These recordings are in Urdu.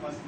1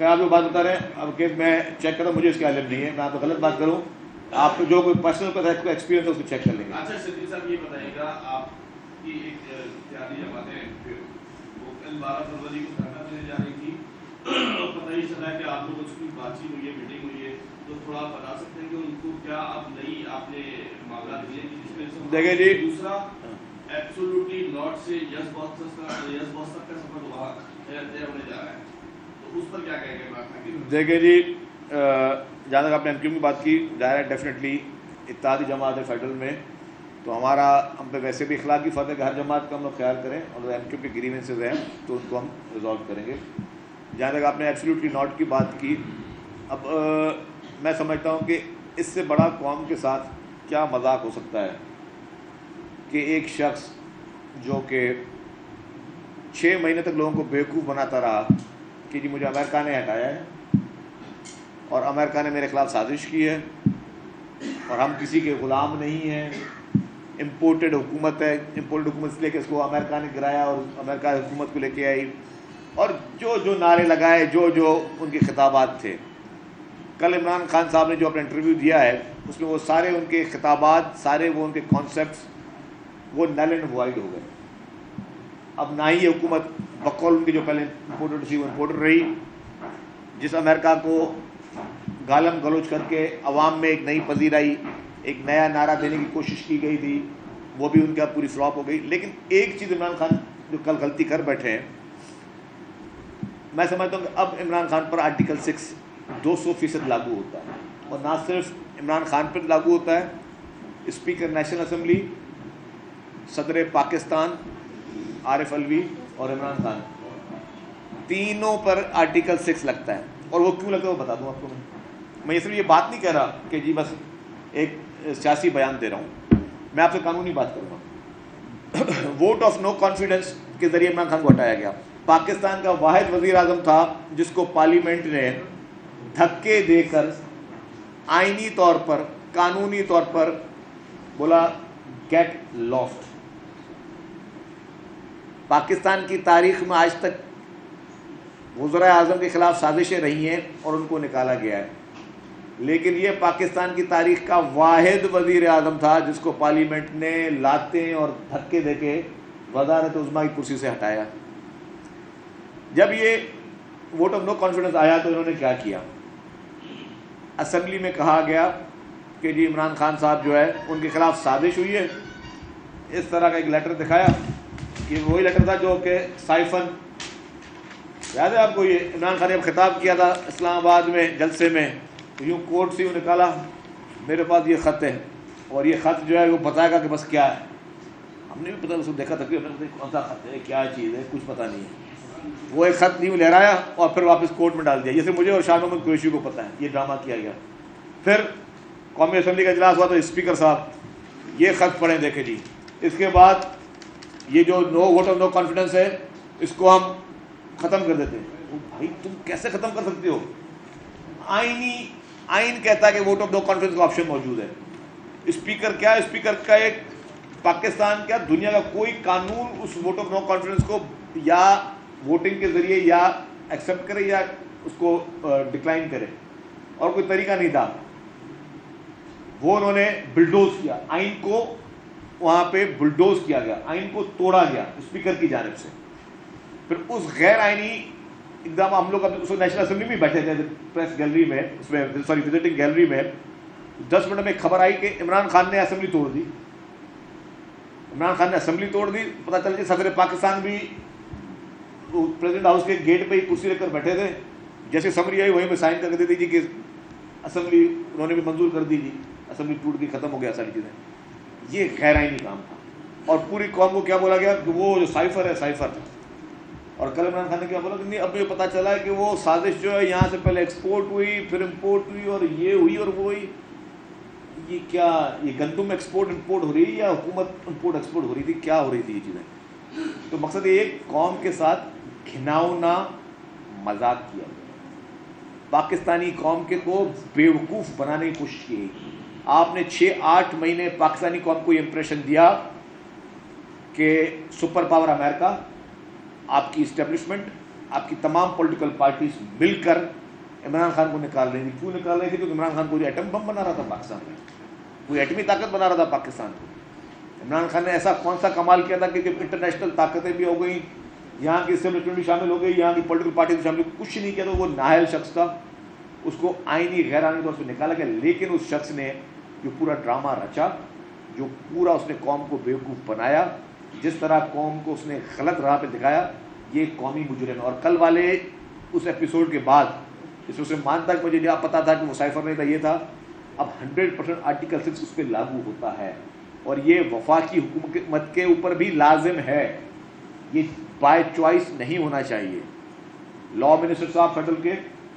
آپ جو بات بتا رہے ہیں اب کہ میں چیک کروں, مجھے اس کا علم نہیں ہے, میں آپ کو غلط بات کروں, آپ کو جو کوئی پرسنل ایکسپیرینس ہے اس کو چیک کر لیں گے. اچھا صدیق صاحب یہ بتائیے گا, آپ کی ایک اتحادی جماعتیں وہ کل 12 فروری کو دھرنا دینے جا رہی تھی, پتہ ہی چلا ہے کہ آپ لوگوں سے بات چیت ہوئی ہے, میٹنگ ہوئی ہے, تو تھوڑا آپ بتا سکتے ہیں کہ ان کو کیا اب نئی آپ نے معاملہ دیے کہ جس میں دیکھیں جی, دوسرا ایبسولوٹلی ناٹ سے یس باکس تک کا سفر وہاں طے ہونے جا رہا ہے, تو اس پر کیا کہیں گے بات؟ دیکھیں جی, جہاں تک آپ نے ایم کیو کی بات کی, ظاہر ہے ڈیفینیٹلی اتحادی جماعت ہے فیڈرل میں, تو ہمارا ہم پہ ویسے بھی اخلاقی فرض ہے کہ ہر جماعت کا ہم لوگ خیال کریں, اور ایم کیو کے گریوینسز ہیں تو ان کو ہم ریزالو کریں گے. جہاں تک آپ نے ایبسلیوٹلی ناٹ کی بات کی, اب میں سمجھتا ہوں کہ اس سے بڑا قوم کے ساتھ کیا مذاق ہو سکتا ہے کہ ایک شخص جو کہ 6 مہینے تک لوگوں کو بیوقوف بناتا رہا کہ جی مجھے امریکہ نے ہٹایا ہے اور امریکہ نے میرے خلاف سازش کی ہے اور ہم کسی کے غلام نہیں ہیں, امپورٹڈ حکومت ہے, امپورٹڈ حکومت اس لیے کہ اس کو امریکہ نے گرایا اور امریکہ حکومت کو لے کے آئی, اور جو نعرے لگائے, جو ان کے خطابات تھے. کل عمران خان صاحب نے جو اپنا انٹرویو دیا ہے اس میں وہ سارے ان کے خطابات, سارے وہ ان کے کانسیپٹس وہ نل اینڈ وائڈ ہو گئے. اب نہ ہی یہ حکومت بقول ان کی جو پہلے امپورٹڈ تھی وہ امپورٹڈ رہی, جس امریکہ کو گالم گلوچ کر کے عوام میں ایک نئی پذیرائی, ایک نیا نعرہ دینے کی کوشش کی گئی تھی, وہ بھی ان کا پوری فلاپ ہو گئی. لیکن ایک چیز عمران خان جو کل غلطی کر بیٹھے ہیں, میں سمجھتا ہوں کہ اب عمران خان پر آرٹیکل 6 200% لاگو ہوتا ہے, اور نہ صرف عمران خان پر لاگو ہوتا ہے, اسپیکر نیشنل اسمبلی, صدر پاکستان عارف الوی اور عمران خان, تینوں پر آرٹیکل 6 لگتا ہے. اور وہ کیوں لگتا ہے وہ بتا دوں آپ کو. میں صرف یہ بات نہیں کہہ رہا کہ جی بس ایک سیاسی بیان دے رہا ہوں, میں آپ سے قانونی بات کروں گا. ووٹ آف نو کانفیڈنس کے ذریعے عمران خان کو ہٹایا گیا. پاکستان کا واحد وزیر اعظم تھا جس کو پارلیمنٹ نے دھکے دے کر آئینی طور پر, قانونی طور پر بولا گیٹ لاسٹ. پاکستان کی تاریخ میں آج تک وزراء اعظم کے خلاف سازشیں رہی ہیں اور ان کو نکالا گیا ہے, لیکن یہ پاکستان کی تاریخ کا واحد وزیر اعظم تھا جس کو پارلیمنٹ نے لاتیں اور دھکے دے کے وزارت عظمیٰ کی کرسی سے ہٹایا. جب یہ ووٹ آف نو کانفیڈنس آیا تو انہوں نے کیا کیا, اسمبلی میں کہا گیا کہ جی عمران خان صاحب جو ہے ان کے خلاف سازش ہوئی ہے. اس طرح کا ایک لیٹر دکھایا, یہ وہی لیٹر تھا جو کہ سائفن, یاد ہے آپ کو, یہ عمران خان نے خطاب کیا تھا اسلام آباد میں جلسے میں, تو یوں کوٹ سے یوں نکالا, میرے پاس یہ خط ہے اور یہ خط جو ہے وہ بتائے گا کہ بس کیا ہے. ہم نے بھی پتہ اس کو دیکھا تھا کہ کون سا خط ہے, کیا چیز ہے, کچھ پتہ نہیں ہے. وہ ایک خط یوں لہرایا اور پھر واپس کوٹ میں ڈال دیا, جیسے مجھے اور شاہ محمد قریشی کو پتہ ہے. یہ ڈرامہ کیا گیا. پھر قومی اسمبلی کا اجلاس ہوا تو اسپیکر صاحب یہ خط پڑھیں, دیکھیں جی. اس کے بعد یہ جو ووٹ آف نو کانفیڈنس ہے اس کو ہم ختم کر دیتے ہیں. بھائی تم کیسے ختم کر سکتے ہو؟ آئین کہتا ہے کہ ووٹ آف نو کانفیڈنس کا آپشن موجود ہے. اسپیکر کیا, اسپیکر کا ایک پاکستان کیا دنیا کا کوئی قانون اس ووٹ آف نو کانفیڈنس کو یا ووٹنگ کے ذریعے یا ایکسیپٹ کرے یا اس کو ڈکلائن کرے, اور کوئی طریقہ نہیں تھا. وہ انہوں نے بلڈوز کیا, آئین کو وہاں پہ بلڈوز کیا گیا, آئین کو توڑا گیا اسپیکر کی جانب سے. پھر اس غیر آئینی اقدام, ہم لوگ اس نیشنل اسمبلی میں بیٹھے تھے پریس گیلری میں, اس میں وزٹنگ گیلری میں, 10 منٹ میں ایک خبر آئی کہ عمران خان نے اسمبلی توڑ دی. عمران خان نے اسمبلی توڑ دی. پتہ چل کہ صدر پاکستان بھی پریزیڈنٹ ہاؤس کے گیٹ پہ ہی کرسی رکھ کر بیٹھے تھے. جیسے سمری آئی وہیں پہ سائن کر دیتی تھی کہ اسمبلی انہوں نے بھی منظور کر دی, اسمبلی ٹوٹ گئی, ختم ہو گیا ساری چیزیں. یہ غیر آئینی کام تھا, اور پوری قوم کو کیا بولا گیا کہ وہ جو سائفر ہے سائفر. اور کل عمران خان نے کیا بولا کہ نہیں, اب یہ پتہ چلا ہے کہ وہ سازش جو ہے یہاں سے پہلے ایکسپورٹ ہوئی, پھر امپورٹ ہوئی, اور یہ ہوئی اور وہ ہوئی. یہ کیا, یہ گندم ایکسپورٹ امپورٹ ہو رہی ہے یا حکومت امپورٹ ایکسپورٹ ہو رہی تھی, کیا ہو رہی تھی یہ چیزیں؟ تو مقصد یہ ایک قوم کے ساتھ گھناؤنا مذاق کیا, پاکستانی قوم کے کو بیوقوف بنانے کی کوشش کی. آپ نے 6-8 مہینے پاکستانی قوم کو یہ امپریشن دیا کہ سپر پاور امریکہ, آپ کی اسٹیبلشمنٹ, آپ کی تمام پولیٹیکل پارٹیز مل کر عمران خان کو نکال رہی تھی. کیوں نکال رہی تھی؟ کیونکہ عمران خان کوئی ایٹم بم بنا رہا تھا پاکستان میں, کوئی ایٹمی طاقت بنا رہا تھا پاکستان کو. عمران خان نے ایسا کون سا کمال کیا تھا کہ جب انٹرنیشنل طاقتیں بھی ہو گئیں, یہاں کی اسٹیبلشمنٹ بھی شامل ہو گئی, یہاں کی پولیٹیکل پارٹی بھی شامل ہو گئی, کچھ نہیں کیا. تو وہ نااہل شخص تھا, اس کو آئینی غیر آئینی طور سے نکالا گیا. لیکن اس شخص نے جو پورا ڈرامہ رچا, جو پورا اس نے قوم کو بیوقوف بنایا, جس طرح قوم کو اس نے غلط راہ پہ دکھایا, یہ قومی مجرم ہے. اور کل والے اس ایپیسوڈ کے بعد اس میں سے مانتا کہ مجھے نہیں پتا تھا کہ وہ سائفر نہیں تھا, یہ تھا, اب 100% آرٹیکل 6 اس پہ لاگو ہوتا ہے. اور یہ وفاقی حکومت کے اوپر بھی لازم ہے, یہ بائی چوائس نہیں ہونا چاہیے. لا منسٹر صاحب فیڈرل کے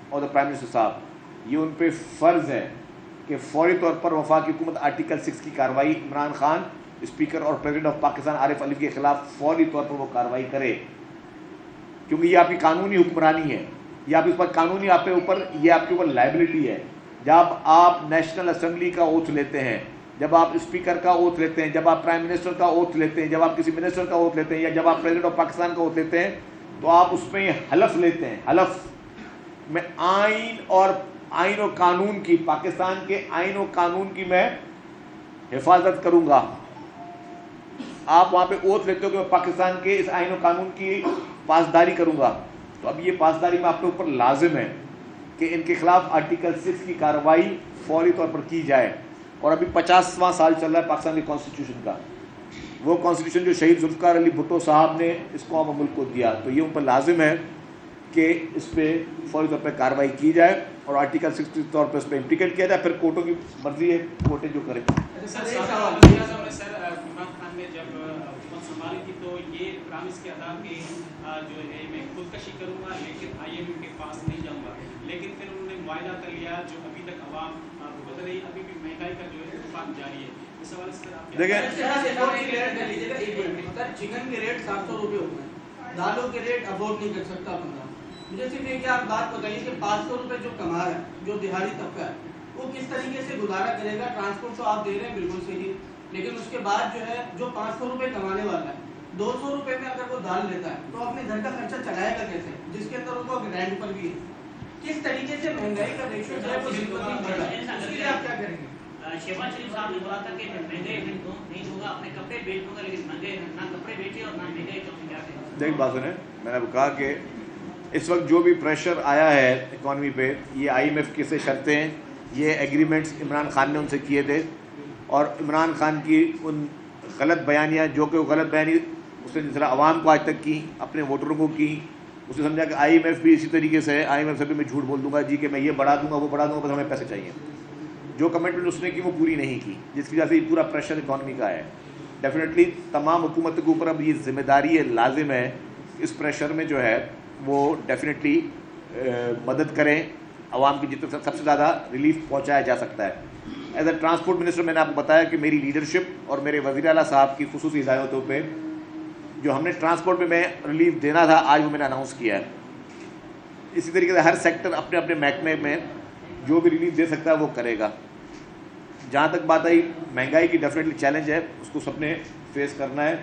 اور دا پرائم منسٹر صاحب, یہ ان پہ فرض ہے کہ فوری طور پر وفاقی حکومت آرٹیکل 6 کی کارروائی عمران خان اسپیکر اور پریزیڈنٹ آف پاکستان عارف علوی کے خلاف فوری طور پر وہ کارروائی کرے, کیونکہ یہ آپ کی قانونی حکمرانی ہے, یہ آپ اس پر قانونی آپ کے اوپر, یہ آپ کے اوپر لائبلٹی ہے. جب آپ نیشنل اسمبلی کا اوتھ لیتے ہیں, جب آپ اسپیکر کا اوتھ لیتے ہیں, جب آپ پرائم منسٹر کا اوتھ لیتے ہیں, جب آپ کسی منسٹر کا اوتھ لیتے ہیں, یا جب آپ پریزیڈنٹ آف پاکستان کا اوتھ لیتے ہیں, تو آپ اس میں حلف لیتے ہیں, حلف میں آئین و قانون کی, پاکستان کے آئین و قانون کی میں حفاظت کروں گا. آپ وہاں پہ اوتھ لیتے ہو کہ میں پاکستان کے اس آئین و قانون کی پاسداری کروں گا. تو اب یہ پاسداری میں آپ کے اوپر لازم ہے کہ ان کے خلاف آرٹیکل 6 کی کارروائی فوری طور پر کی جائے. اور ابھی 50واں سال چل رہا ہے پاکستان کے کانسٹیٹیوشن کا, وہ کانسٹیٹیوشن جو شہید ذوالفقار علی بھٹو صاحب نے اس قوم و ملک کو دیا, تو یہ ان پر لازم ہے کہ اس پہ فوری طور پہ کارروائی کی جائے اور آرٹیکل 6 کے طور پہ اس پہ امپلیکیٹ کیا جائے. پھر کورٹوں کی مرضی ہے, کورٹیں جو کریں. عمران خان نے جب حکومت سنبھالی تھی تو یہ پرامس کیا تھا کہ جو ہے میں خودکشی کروں گا لیکن IMF کے پاس نہیں جاؤں گا, لیکن پھر انہوں نے معاہدہ کر لیا جو ابھی تک عوام بھگت رہی, ابھی بھی مہنگائی کا جو ہے طوفان جاری ہے. اس حوالے سے آپ دیکھیں, چکن کے ریٹ 700 روپے ہو گئے, دالوں کے ریٹ افورڈ نہیں کر سکتا بندہ. مجھے صرف ایک آپ بات بتائیے کہ 500 روپے جو کما رہا ہے, جو دیہاڑی طبقہ ہے, وہ کس طریقے سے گزارا کرے گا؟ ٹرانسپورٹ تو آپ دے رہے ہیں بالکل صحیح, لیکن اس کے بعد جو ہے جو 500 روپے کمانے والا ہے, 200 روپے میں اگر وہ دال لیتا ہے تو اپنے گھر کا خرچہ چلائے گا کیسے, جس کے اندر ان کو رینٹ پر بھی ہے. کس طریقے سے مہنگائی کا ریشو جو ہے وہ دن بدن بڑھ رہا ہے, اس کے لیے آپ کیا کریں گے؟ شہباز شریف صاحب نے بولا تھا کہ مہنگائی نہیں ہوگا, اپنے کپڑے بیچ دوں گا, لیکن مہنگائی نہ کپڑے بیچے اور نہ مہنگائی تو کیا کریں. دیکھ بات سنیں, میں نے کہا کہ اس وقت جو بھی پریشر آیا ہے اکانومی پہ, یہ IMF کی سے شرطیں ہیں, یہ ایگریمنٹس عمران خان نے ان سے کیے تھے, اور عمران خان کی ان غلط بیانیاں, جو کہ وہ غلط بیانی اس نے جس طرح عوام کو آج تک کی, اپنے ووٹروں کو کی, اس نے سمجھا کہ IMF بھی اسی طریقے سے ہے, IMF سے بھی میں جھوٹ بول دوں گا جی کہ میں یہ بڑھا دوں گا وہ بڑھا دوں گا, بس ہمیں پیسے چاہیے. جو کمٹمنٹ اس نے کی وہ پوری نہیں کی, جس کی وجہ سے پورا پریشر اکانومی کا ہے. ڈیفینیٹلی تمام حکومتوں کے اوپر اب یہ ذمہ داری ہے, لازم ہے اس پریشر میں جو ہے وہ ڈیفینیٹلی مدد کریں, عوام کی جتنے سب سے زیادہ ریلیف پہنچایا جا سکتا ہے. ایز اے ٹرانسپورٹ منسٹر میں نے آپ کو بتایا کہ میری لیڈرشپ اور میرے وزیر اعلیٰ صاحب کی خصوصی ہدایتوں پہ جو ہم نے ٹرانسپورٹ میں ریلیف دینا تھا, آج وہ میں نے اناؤنس کیا ہے. اسی طریقے سے ہر سیکٹر اپنے اپنے محکمے میں جو بھی ریلیف دے سکتا ہے وہ کرے گا. جہاں تک بات آئی مہنگائی کی, ڈیفینیٹلی چیلنج ہے, اس کو سب نے فیس کرنا ہے,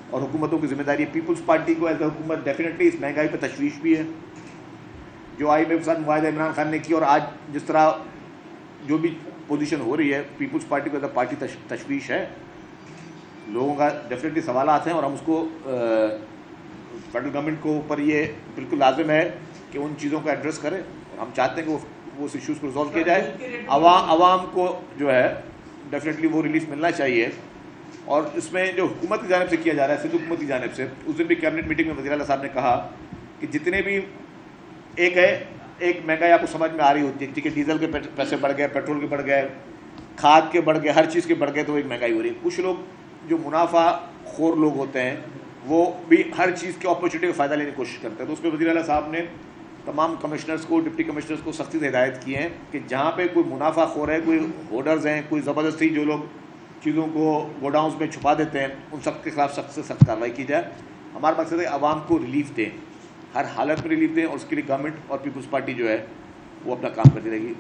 اور حکومتوں کی ذمہ داری ہے. پیپلز پارٹی کو ایز اے حکومت ڈیفینیٹلی اس مہنگائی پہ تشویش بھی ہے. جو IMF کے ساتھ معاہدہ عمران خان نے کی, اور آج جس طرح جو بھی پوزیشن ہو رہی ہے, پیپلز پارٹی کو ایز اے پارٹی تشویش ہے. لوگوں کا ڈیفینیٹلی سوالات ہیں, اور ہم اس کو فیڈرل گورنمنٹ کو اوپر یہ بالکل لازم ہے کہ ان چیزوں کو ایڈریس کرے. اور ہم چاہتے ہیں کہ وہ اس ایشوز کو ریزالو کیا جائے. عوام کو جو ہے ڈیفینیٹلی وہ ریلیف ملنا چاہیے. اور اس میں جو حکومت کی جانب سے کیا جا رہا ہے, سندھ حکومت کی جانب سے, اس دن بھی کیبنٹ میٹنگ میں وزیر اعلیٰ صاحب نے کہا کہ جتنے بھی ایک مہنگائی آپ کو سمجھ میں آ رہی ہوتی ہے کہ ڈیزل کے پیسے بڑھ گئے, پیٹرول کے بڑھ گئے, کھاد کے بڑھ گئے, ہر چیز کے بڑھ گئے, تو ایک مہنگائی ہو رہی ہے. کچھ لوگ جو منافع خور لوگ ہوتے ہیں وہ بھی ہر چیز کے اپرچونیٹی کا فائدہ لینے کی کوشش کرتے ہیں. تو اس پہ وزیر اعلیٰ صاحب نے تمام کمشنرز کو, ڈپٹی کمشنرز کو سختی سے ہدایت کی ہیں کہ جہاں پہ کوئی منافع خور ہے, کوئی ہولڈرز ہیں, کوئی زبردستی جو لوگ چیزوں کو گوڈاؤنز میں چھپا دیتے ہیں, ان سب کے خلاف سخت سے سخت کارروائی کی جائے. ہمارا مقصد ہے عوام کو ریلیف دیں, ہر حالت میں ریلیف دیں, اور اس کے لیے گورنمنٹ اور پیپلز پارٹی جو ہے وہ اپنا کام کرتی رہے گی.